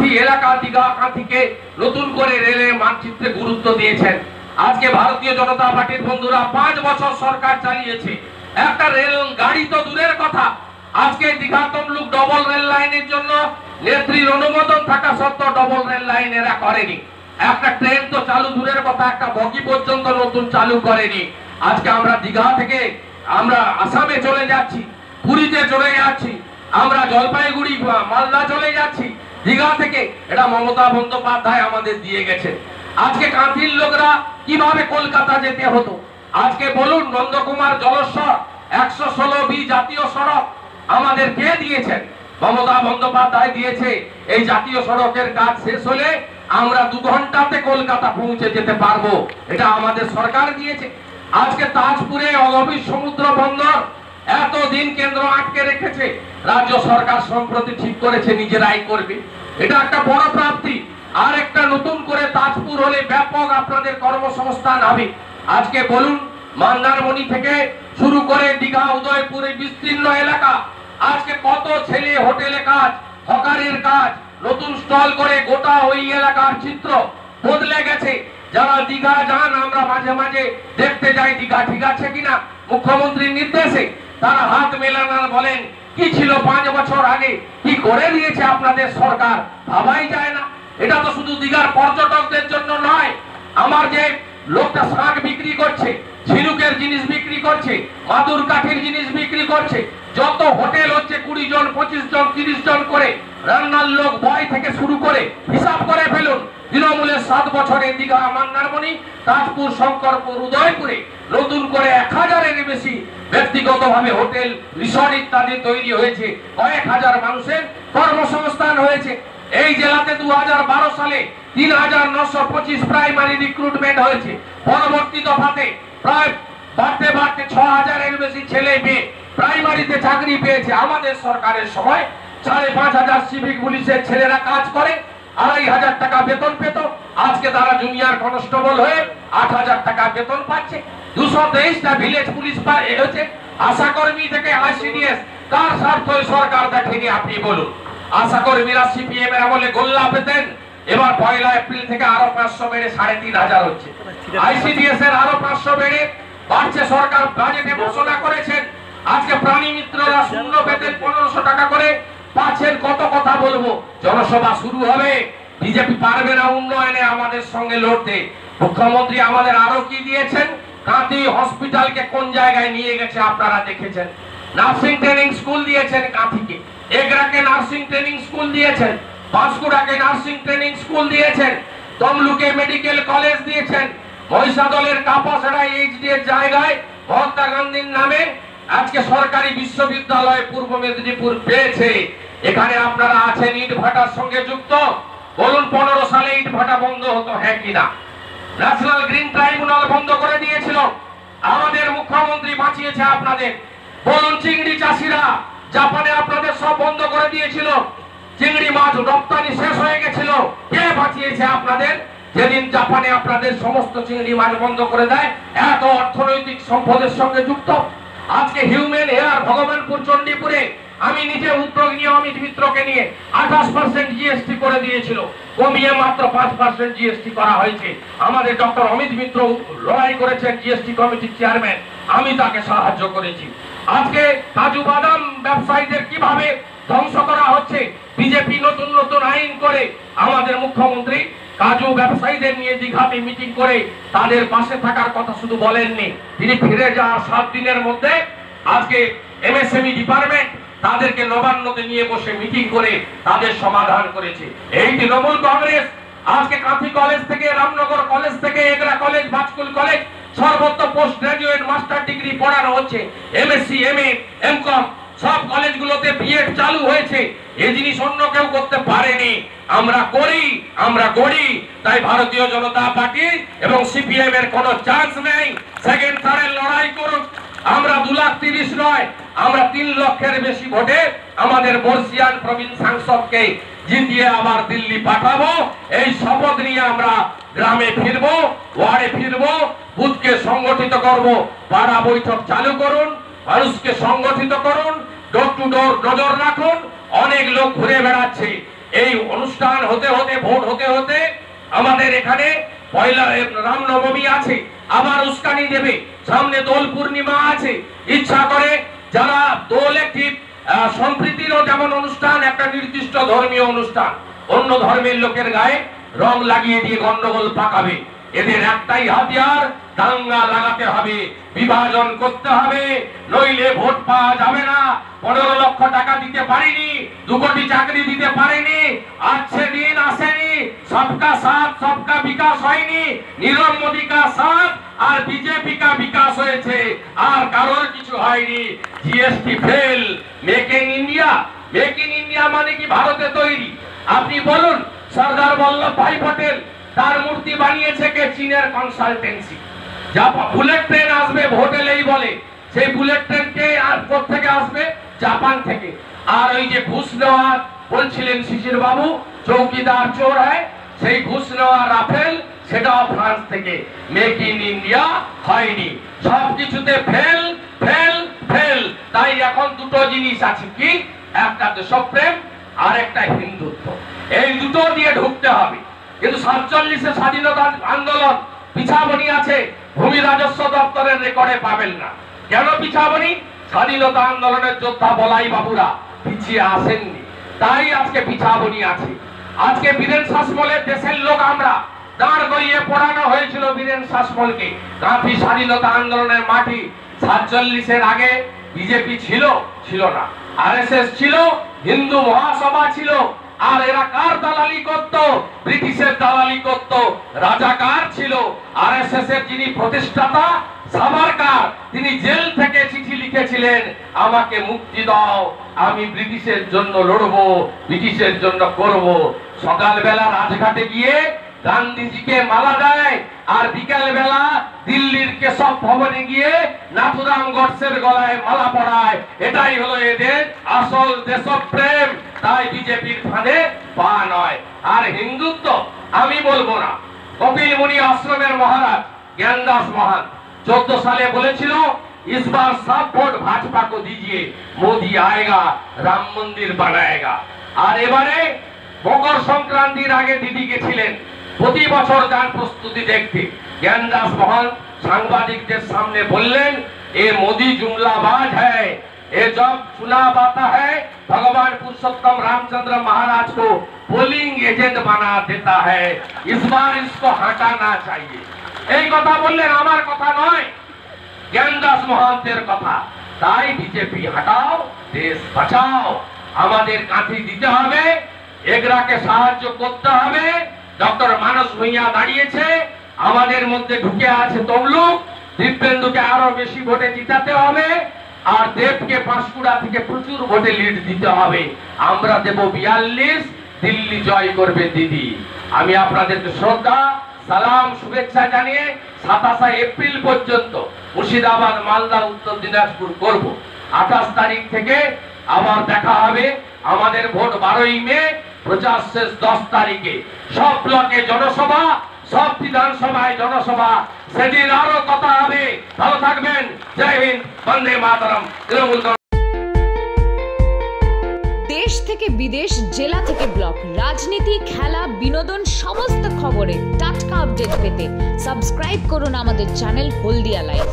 কাঁথি এলাকা দীঘা কাঁথিকে নতুন করে রেলের মানচিত্রে গুরুত্ব দিয়েছেন। আজকে ভারতীয় জনতা পার্টির বন্ধুরা 5 বছর সরকার চালিয়েছে, একটা রেল গাড়ি তো দূরের কথা, আজকে দীঘা তমলুক ডবল রেল লাইনের জন্য নেত্রীর অনুমোদন থাকা সত্ত্বেও ডবল রেল লাইন এরা করেনি। একটা ট্রেন তো চালু দূরের কথা, একটা বগি পর্যন্ত নতুন চালু করেনি। আজকে আমরা দীঘা থেকে আমরা আসামে চলে যাচ্ছি, পুরীতে চলে যাচ্ছি, আমরা জলপাইগুড়ি মালদা চলে যাচ্ছি দীঘা থেকে। এটা মমতা বন্দ্যোপাধ্যায় আমাদের দিয়ে গেছে। আজকে কাঁথির লোকরা কিভাবে কলকাতা যেতে হতো, আজকে বলুন নন্দকুমার জলস্বর 116B জাতীয় সড়ক আমাদের কে দিয়েছেন? মমতা বন্দ্যোপাধ্যায় দিয়েছে। এই জাতীয় সড়কের কাজ শেষ হলে আমরা 2 ঘন্টাতে কলকাতা পৌঁছে যেতে পারবো, এটা আমাদের সরকার দিয়েছে। আজকে তাজপুরে অগভীর সমুদ্র বন্দর এতদিন কেন্দ্র আটকে রেখেছে, রাজ্য সরকার সম্প্রতি ঠিক করেছে নিজেরাই করবে, এটা একটা বড় প্রাপ্তি। আর একটা নতুন করে তাজপুর হলে ব্যাপক আপনাদের কর্মসংস্থান হবে। আজকে বলুন মন্দারমণি থেকে শুরু করে দীঘা উদয়পুরে বিস্তীর্ণ এলাকা, আজকে কত ছেলে হোটেলে কাজ, হকারের কাজ, নতুন স্টল করে গোটা ওই এলাকার চিত্র বদলে গেছে। যারা দীঘা যান, আমরা মাঝে মাঝে দেখতে যাই দীঘা ঠিক আছে কিনা, মুখ্যমন্ত্রীর নির্দেশে তারা হাত মেলানোর বলেন কি ছিল 5 বছর আগে, কি করে দিয়েছে আপনাদের সরকার, ভাবাই যায় না। এটা তো শুধু দীঘার পর্যটকদের জন্য নয়, আমার যে লোকটা শাক বিক্রি করছে, ঝিনুকের জিনিস বিক্রি করছে, মাদুর কাঠির জিনিস বিক্রি করছে, যত হোটেল হচ্ছে 20 জন 25 জন 30 জন করে, রান্নার লোক বয় থেকে শুরু করে হিসাব করে ফেলুন। তৃণমূলের 7 বছরে দীঘা মন্দারমণি তাজপুর শঙ্করপুর উদয়পুরে নতুন করে 1000-এর বেশি ব্যক্তিগতভাবে হোটেল রিসর্ট ইত্যাদি তৈরি হয়েছে, কয়েক হাজার মানুষের কর্মসংস্থান হয়েছে। এই জেলাতে 2012 সালে 3925 প্রাইমারি রিক্রুটমেন্ট হয়েছে, পরবর্তী দফাতে প্রায় বাড়তে বাড়তে 6000-এর বেশি ছেলে মেয়ে প্রাইমারিতে চাকরি পেয়েছে। আমাদের সরকারের সময় 5500 সিভিক পুলিশের ছেলেরা কাজ করে, 2500 টাকা বেতন পেত, আজকে তারা জুনিয়র কনস্টেবল হয়ে 8000 টাকা বেতন পাচ্ছে। 223টা ভিলেজ পুলিশ হয়েছে, আশাকর্মী থেকে আইসিডিএস, কার স্বার্থে সরকার দেখেনি আপনি বলুন? আশাকর্মীরা সিপিএম এর আমলে গোল্লা পেতেন, এবার 1 এপ্রিল থেকে আরো 500 বেড়ে 3500 হচ্ছে। আইসিডিএস এর আরো 500 বেড়ে বাড়ছে, সরকার বাজেটে ঘোষণা করেছেন। আজকে প্রাণী মিত্ররা শূন্য বেতন 1500 টাকা করে পাচ্ছেন। কত কথা বলবো, জনসভা শুরু হবে, বিজেপি পারবে না উন্নয়নে আমাদের সঙ্গে লড়তে। মুখ্যমন্ত্রী আমাদের আরো কি দিয়েছেন, কাঁথি হসপিটালকে কোন জায়গায় নিয়ে গেছে আপনারা দেখেছেন, নার্সিং ট্রেনিং স্কুল দিয়েছেন কাঁথিকে, এগরাকে নার্সিং ট্রেনিং স্কুল দিয়েছেন, পাঁশকুড়াকে নার্সিং ট্রেনিং স্কুল দিয়েছেন, তমলুকে মেডিকেল কলেজ দিয়েছেন, মহিষাদলের কাপাসড়া এইচডি এর জায়গায় মহাত্মা গান্ধীর নামে আজকে সরকারি বিশ্ববিদ্যালয় পূর্ব মেদিনীপুর পেয়েছে। এখানে আপনারা আছেন ইট ভাটার সঙ্গে যুক্ত, বলুন 15 সালে ইট ভাটা বন্ধ হতো হ্যাঁ কিনা? ন্যাশনাল গ্রিন ট্রাইব্যুনাল বন্ধ করে দিয়েছিল, আমাদের মুখ্যমন্ত্রী বাঁচিয়েছে আপনাদের। বলুন চিংড়ি চাষিরা জাপানে আপনাদের সব বন্ধ করে দিয়েছিল, চিংড়ি মাছ রপ্তানি শেষ হয়ে গেছিল, কে বাঁচিয়েছে আপনাদের? যেদিন জাপানে আপনাদের সমস্ত চিংড়ি মাছ বন্ধ করে দেয়, এত অর্থনৈতিক সম্পদের সঙ্গে যুক্ত। আজকে হিউম্যান হেয়ার ভগবানপুর চণ্ডীপুরে আমি নিজে উদ্যোগ নিয়ে অমিত মিত্রকে নিয়ে 28% জিএসটি করে দিয়েছিল, কমিয়ে মাত্র 5% জিএসটি করা হয়েছে। আমাদের ডক্টর অমিত মিত্র লড়াই করেছেন, জিএসটি কমিটির চেয়ারম্যান, আমি তাকে সাহায্য করেছি। আজকে কাজু বাদাম ব্যবসায়ীদের কিভাবে ধ্বংস করা হচ্ছে, বিজেপি নতুন নতুন আইন করে আমাদের মুখ্যমন্ত্রী কাজু ব্যবসায়ীদের নিয়ে দীঘাতে মিটিং করে তাদের পাশে থাকার কথা শুধু বলেননি, তিনি ফিরে যাওয়ার 7 দিনের মধ্যে আজকে এমএসএমই ডিপার্টমেন্ট তাদেরকে নবান্নতে নিয়ে বসে মিটিং করে তাদের সমাধান করেছে। এই তৃণমূল কংগ্রেস আজকে কাঁথি কলেজ থেকে, রামনগর কলেজ থেকে, এগরা কলেজ, বাজকুল কলেজ সর্বত্র পোস্ট গ্রাজুয়েট মাস্টার ডিগ্রি পড়ানো হচ্ছে, এমএসসি এমএ এমকম সব কলেজগুলোতে বিএড চালু হয়েছে। এই জিনিস অন্য কেউ করতে পারেনি, আমরা করি, আমরা গড়ি। তাই ভারতীয় জনতা পার্টি এবং সিপিএম এর কোনো চান্স নেই। সেকেন্ড থার্ডের লড়াই করুক, আমরা 2,30,000 নয়, আমরা 3 লক্ষের বেশি ভোটে আমাদের বর্ষিয়ান প্রবীণ সাংসদকে জিতিয়ে আবার দিল্লি পাঠাবো। এই শপথ নিয়ে আমরা গ্রামে ফিরবো, ওয়ার্ডে ফিরবো, বুথকে সংগঠিত করব। পাড়া বৈঠক চালু করুন, মানুষকে সংগঠিত করুন, ডোর টু ডোর নজর রাখুন। অনেক লোক ঘুরে বেড়াচ্ছে, এই অনুষ্ঠান হতে হতে ভোট হতে হতে আমাদের এখানে পয়লা রামনবমী আছে, আবার উস্কানি দেবে, সামনে দোল পূর্ণিমা আছে। ইচ্ছা করে যারা দোল একটি সম্প্রীতিরও যেমন অনুষ্ঠান, একটা নির্দিষ্ট ধর্মীয় অনুষ্ঠান, অন্য ধর্মের লোকের গায়ে রং লাগিয়ে দিয়ে গন্ডগোল পাকাবে। এদের একটাই হাতিয়ার, দাঙ্গা লাগাতে হবে, বিভাজন করতে হবে, নইলে ভোট পাওয়া যাবে না। 15 লক্ষ টাকা দিতে পারিনি, 2 কোটি চাকরি দিতে পারিনি, আজকে দিন আসেনি, সবকা সাথ সবকা বিকাশ হয়নি, নীরব মোদী কা সাথ আর বিজেপি কা বিকাশ হয়েছে, আর কারোর কিছু হয়নি। GST fail, make in India, make in India মানে কি ভারতে তৈরি? আপনি বলুন, সরদার বল্লভভাই পটেল তার মূর্তি বানিয়েছে কে? চীনের কনসালটেন্সি। যা বুলেট ট্রেন আসবে ভোট এলেই বলে, সেই বুলেট ট্রেন কে আর কোথা আসবে? জাপান থেকে। আর ওই যে ঘুষ নেওয়া বলছিলেন শিশির বাবু, চৌকিদার চোর হয়, সেই ঘুষ নেওয়া রাফেল, সেটাও ফ্রান্স থেকে। মেক ইন ইন্ডিয়া হয়নি, সবকিছুতে ফেল ফেল ফেল। তাই এখন দুটো জিনিস আছে, কি? একটা দেশপ্রেম আর একটা হিন্দুত্ব, এই দুটো দিয়ে ঢুকতে হবে। কিন্তু 47-এ স্বাধীনতা আন্দোলন পিছাবনি আছে, ভূমি রাজস্ব দপ্তরের রেকর্ডে পাবেন না। কেন পিছাবনি? স্বাধীনতা আন্দোলনের যোদ্ধা বলাই বাবুরা পিছিয়ে আসেননি, তাই আজকে পিছাবনি আছে। আজকে বীরেন শাসমলের দেশের লোক আমরা, দাঁড় করিয়ে পড়ানো হয়েছিল বীরেন শাসমলকে। কাঁথি স্বাধীনতা আন্দোলনের মাটি। 47-এর আগে বিজেপি ছিল না, আরএসএস ছিল, হিন্দু মহাসভা ছিল। আর এরা কার দালালি করত? ব্রিটিশের দালালি করত। রাজাকার ছিল। আরএসএস এর যিনি প্রতিষ্ঠাতা সাভারকার, তিনি জেল থেকে চিঠি লিখেছিলেন, আমাকে মুক্তি দাও, আমি ব্রিটিশের জন্য লড়বো, ব্রিটিশের জন্য করব। সকালবেলা রাজঘাটে গিয়ে গান্ধীজিকে মালা দেয়, আর বিকাল বেলা দিল্লির কেশব ভবনে গিয়ে নাথুরাম গডসের গলায় মালা পরায়। এটাই হলো এদের আসল দেশপ্রেম। তাই বিজেপির ফাঁদে পা নয়। আর হিন্দুত্ব আমি বলবো না। কপিল মুনি আশ্রমের মহারাজ জ্ঞানদাস মহান 14 সালে বলেছিল, इस बार सब वोट भाजपा को दीजिए, मोदी आएगा, राम मंदिर बनाएगा। আর এবারে মকর সংক্রান্তির আগে দিদি গেছিলেন, প্রতি বছর যান প্রস্তুতি দেখতে। জ্ঞানদাস মহান সাংবাদিকদের সামনে বললেন, এ মোदी जुमलाबाज है, ये जब चुनाव आता है भगवान पुरुषोत्तम रामचंद्र महाराज को पोलिंग एजेंट बना देता है, इस बार इसको हटाना चाहिए। এই কথা বললেন, আমার কথা নয়, জ্ঞানদাস মহান্তের কথা। তাই বিজেপি হাটাও, দেশ বাঁচাও। আমাদের কাঁথি দিতে হবে, এগরাকে সাহায্য করতে হবে। ডক্টর মানস ভূঁইয়া দাঁড়িয়েছে, আমাদের মধ্যে ঢুকে আছে তমলুক, দিব্যেন্দুকে আরো বেশি ভোটে জিতাতে হবে, আর দেবকে পাঁশকুড়া থেকে প্রচুর ভোটে লিড দিতে হবে। আমরা দেব 42, দিল্লি জয় করবে দিদি। আমি আপনাদেরকে শ্রদ্ধা, সালাম, শুভেচ্ছা জানিয়ে 27 এপ্রিল পর্যন্ত মুর্শিদাবাদ, মালদা, উত্তর দিনাজপুর করব। 28 তারিখ থেকে আবার দেখা হবে। আমাদের ভোট 12ই মে, প্রচার শেষ 10 তারিখে। সব ব্লকে জনসভা, সব বিধানসভায় জনসভা, সেদিন আরো কথা হবে। ভালো থাকবেন। জয় হিন্দ, বন্দে মাতরম। তৃণমূল দেশ থেকে বিদেশ, জেলা থেকে ব্লক, রাজনীতি, খেলা, বিনোদন সমস্ত খবরে টাটকা আপডেট পেতে সাবস্ক্রাইব করুন আমাদের চ্যানেল হলদিয়া লাইভ।